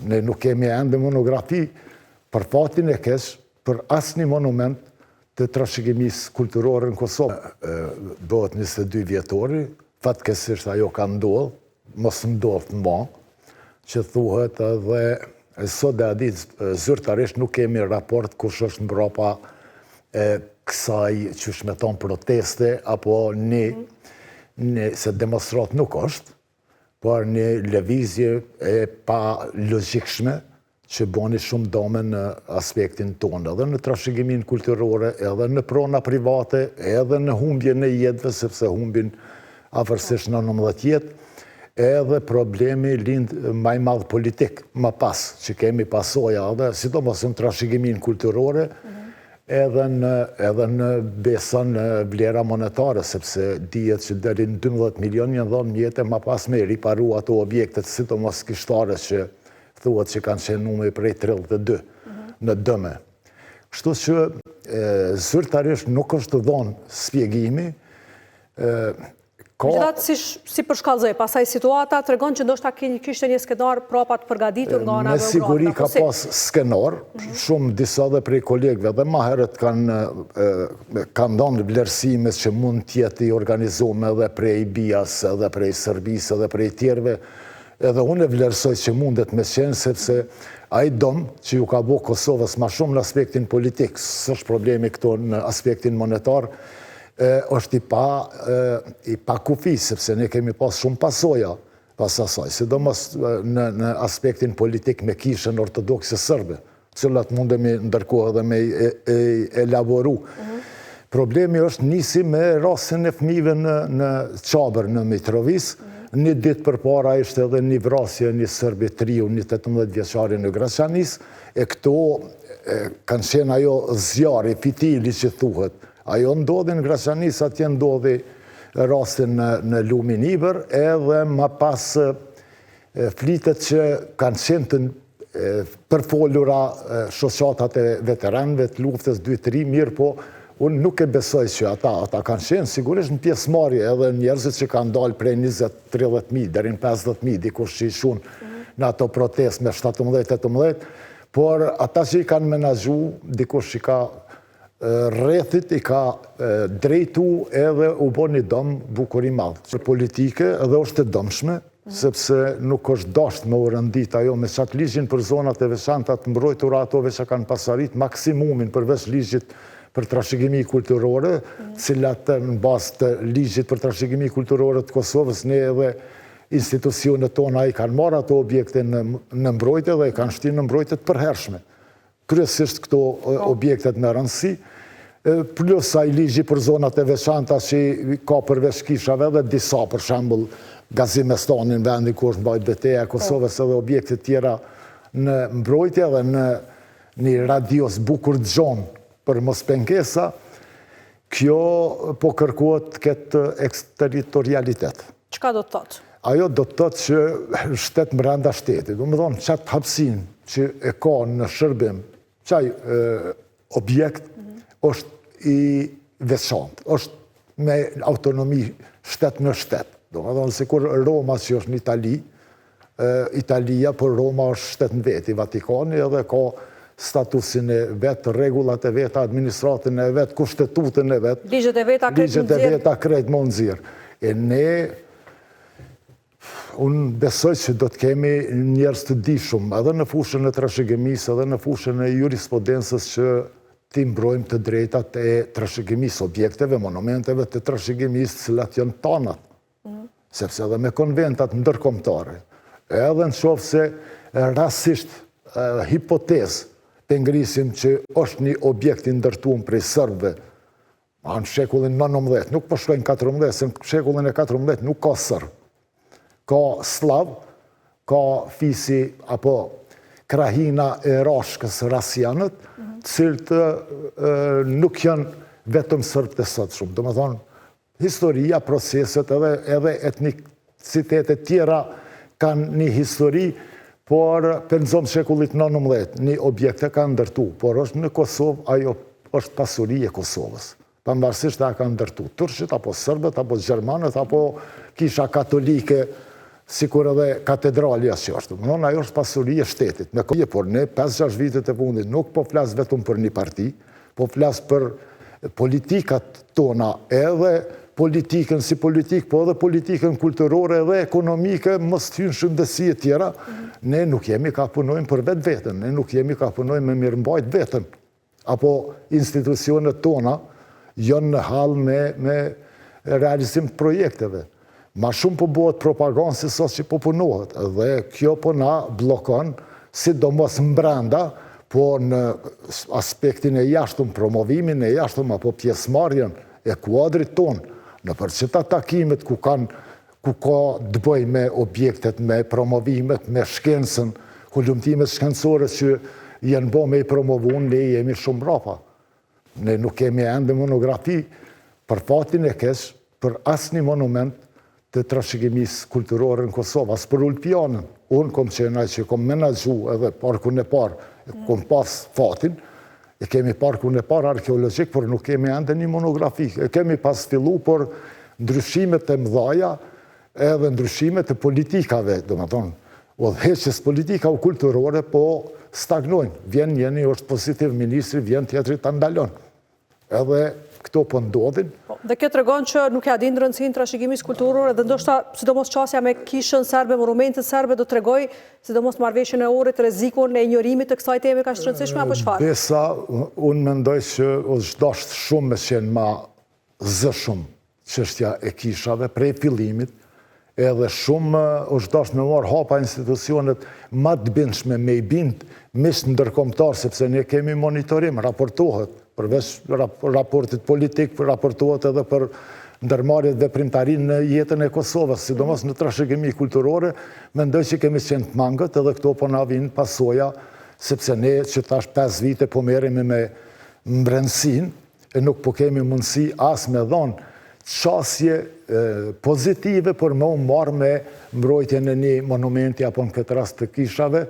Ne nuk kemi ende monografi për fatin e keq për asnjë monument të trashëgimisë kulturore në Kosovë. Bëhet 22 vjetori, fatkeqësisht ajo ka ndodhur, mos ndodh më, që thuhet edhe sot dhe a ditë zyrtarisht nuk kemi raport kush është mbrapa kësaj qysh me thonë proteste, apo se demonstrat nuk është, por një lëvizje e pa logjikshme që bani shumë dome në aspektin tonë, edhe në trashëgimin kulturore, edhe në prona private, edhe në humbje në jetëve, sepse humbin afërsisht në 19 jetë, edhe problemi lind maj madh politik, më pas, që kemi pasoja edhe, sidomos në trashëgimin kulturore, edhe në besën në vlera monetare, sepse dihet që deri në 12 milion janë dhënë mjete më pas me riparu ato objektet, sidomos kishtare që thuhet që kanë qenë numri prej 32 në dëme. Kështu që zyrtarisht nuk është dhënë shpjegimi. Megjithatë, si përshkallëzoj, pasaj situata tregon që ndoshta kishte një skenar prapa të përgatitur nga ana e Me siguri ka pas skenar, shumë disa dhe prej kolegëve dhe ma herët kanë dhënë vlerësime që mund t'jetë i organizuar edhe prej BIAS, edhe prej Serbisë, edhe prej tjerëve. Edhe unë e vlerësoj që mundet me qenë, sepse ai dom që ju ka bo Kosovës ma shumë në aspektin politik, s'është problemi këto në aspektin monetar, është i pa kufi, sepse ne kemi pas shumë pasoja pas asaj, sidomos në aspektin politik me kishën ortodokse sërbe, cilat mundemi ndërkohë edhe me elaboru. Problemi është nisi me rastin e fëmijëve në Qabër, në Mitrovis. Një ditë përpara ishte edhe një vrasje, një Sërbi triu, një 18 vjeçari në Graçanis, e këto kanë qenë ajo zjarri, fitili që thuhet. Ajo ndodhi në Graçanis, atje ndodhi rastin në Lumin Ibër, edhe ma pas flitet që kanë qenë të përfolura shoqatat e veteranëve të luftës 2-3, mirë po unë nuk e besoj që ata kanë qenë sigurisht në pjesëmarrje, edhe njerëzit që kanë dalë prej 20-30.000 deri në 50.000, dikush që ishun në ato protest me 17-18, por ata që i kanë menaxhu, dikush që ka rrethit i ka drejtu edhe u bo një dëm bukur i madh. Politike edhe është e dëmshme, sepse nuk është dasht me u rëndit ajo me qatë ligjin për zonat e veçanta të mbrojtura atove që kanë pasarit maksimumin përveç ligjit për trashëgimi kulturore, cilat në bazë të ligjit për trashëgimi kulturore të Kosovës, ne edhe institucionet tona i kanë marrë ato objekte në mbrojtje dhe i kanë shtirë në mbrojtje të përhershme. Kryesisht këto objektet me rëndësi, plus ai ligji për zonat e veçanta që ka përveç kishave dhe disa, për shembull, Gazimestani në vendi ku është mbajtur betejë e Kosovës edhe objekte tjera në mbrojtje dhe në një radios bukur xhon për mos pengesa, kjo po kërkohet këtë eksterritorialitet. Çka do të thotë? Ajo do të thotë që shtet brenda shtetit, do të thonë çat hapësinë që e ka në shërbim, çaj objekt është i veçantë, është me autonomi shtet në shtet. Do të thonë sikur Roma që është në Itali, Italia, por Roma është shtet në vetë, i Vatikani edhe ka statusin e vetë, rregullat e veta, administratën e vetë, kushtetutën e vetë, ligjet e veta krejt më nxirr. E ne unë besoj që do të kemi njerëz të dijshëm, edhe në fushën e trashëgimisë, edhe në fushën e jurisprudencës që ti mbrojmë të drejtat e trashëgimisë, objekteve, monumenteve të trashëgimisë, cilat janë tanat. Sepse edhe me konventat ndërkombëtare, edhe në qoftë se rastisht hipotezë të ngrisim që është një objekt i ndërtuar prej serbëve, në shekullin 19, nuk po shkojnë 14, se në shekullin e 14 nuk ka serb. Ka slav, ka fisi apo krahina e rashkës rasianët, cilët nuk janë vetëm serbët e sotshëm. Do të thonë, historia, proceset edhe etnicitetet tjera kanë një histori, por penzom shekullit 19, një objekte ka ndërtu, por është në Kosovë, ajo është pasuri e Kosovës. Pavarësisht e ka ndërtu turqit, apo sërbët, apo gjermanët, apo kisha katolike, si kur edhe katedrali asë që është. Mënon, ajo është pasuri e shtetit. Por ne 5-6 vitet e fundit nuk po flasë vetëm për një parti, po flasë për politikat tona, edhe politikën si politikë, po edhe politikën kulturore edhe ekonomike, mos të hynë shëndësi e tjera, ne nuk jemi ka punojmë për vetë vetën, ne nuk jemi ka punojmë me mirëmbajt vetën, apo institucionet tona janë në halë me realizim të projekteve. Ma shumë po bëhet propagandë si sot që po punohet, dhe kjo po na blokon, sidomos mbranda, po në aspektin e jashtëm, promovimin e jashtëm, apo pjesëmarrjen e kuadrit tonë, në për qëta takimet ku ka të bëj me objektet, me promovimet, me shkencën, hulumtimet shkencore që jenë bo me i promovun, ne jemi shumë rapa. Ne nuk kemi ende monografi për fatin e kesh, për asë një monument të trashëgimisë kulturore në Kosovë, asë për Ulpianën. Unë kom qenaj që kom menagju edhe parkun e parë, kom pas fatin, e kemi parkun e parë arkeologjik, por nuk kemi ende një monografi. E kemi pas fillu, por ndryshimet e mdhaja edhe ndryshimet e politikave, do më thonë, udhëheqjes politika u kulturore, po stagnojnë. Vjen njeni, është pozitiv ministri, vjen tjetëri të ndalon. Edhe këto po ndodhin. Dhe kjo tregon që nuk ja din rëndësinë trashëgimisë kulturore dhe ndoshta sidomos qasja me kishën serbe, monumentet serbe do tregoj sidomos marrëveshjen e orrit, rrezikun e injorimit të kësaj teme kaq të rëndësishme apo çfarë? Besa, unë mendoj që është dashur shumë me qenë ma zëshum çështja e kishave prej fillimit, edhe shumë është dashur me marrë hapa institucionet ma të bindshme me i bind mis ndërkombëtar, sepse ne kemi monitorim, raportohet, përveç raportit politik, raportohet edhe për ndërmarrjet dhe primtarin në jetën e Kosovës, sidomos në trashëgimi kulturore, mendoj që kemi qenë të mangët, edhe këto po na vinë pasoja, sepse ne që tash 5 vite po merremi me mbrenësin, e nuk po kemi mundësi as me dhonë qasje pozitive, por më marrë me mbrojtjen e një monumenti apo në këtë rast të kishave,